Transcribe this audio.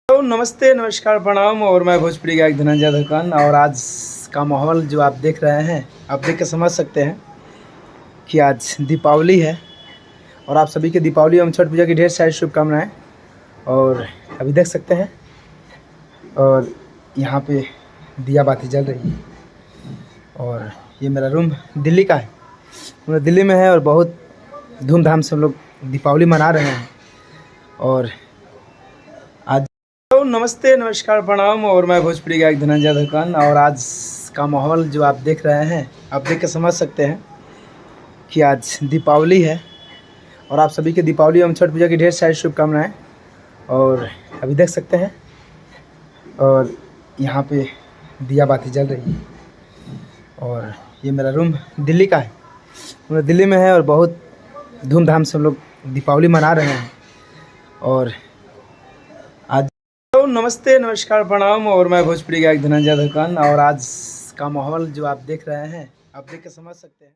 तो नमस्ते, नमस्कार, प्रणाम। और मैं भोजपुरी गायक धनंजय धक्कन। और आज का माहौल जो आप देख रहे हैं, आप देख के समझ सकते हैं कि आज दीपावली है। और आप सभी के दीपावली एवं छठ पूजा की ढेर सारी शुभकामनाएं। और अभी देख सकते हैं, और यहाँ पे दिया बाती जल रही है। और ये मेरा रूम दिल्ली का है, मैं दिल्ली में है। और बहुत धूमधाम से हम लोग दीपावली मना रहे हैं। और आज तो नमस्ते, नमस्कार, प्रणाम। और मैं भोजपुरी गायक धनंजय धक्कन। और आज का माहौल जो आप देख रहे हैं, आप देख के समझ सकते हैं कि आज दीपावली है। और आप सभी के दीपावली एवं छठ पूजा की ढेर सारी शुभकामनाएं। और अभी देख सकते हैं, और यहाँ पे दिया बाती जल रही है। और ये मेरा रूम दिल्ली का है, मैं दिल्ली में है। और बहुत धूमधाम से हम लोग दीपावली मना रहे हैं। और आज तो नमस्ते, नमस्कार, प्रणाम। और मैं भोजपुरी गायक धनंजय धक्कन। और आज का माहौल जो आप देख रहे हैं, आप देख के समझ सकते हैं।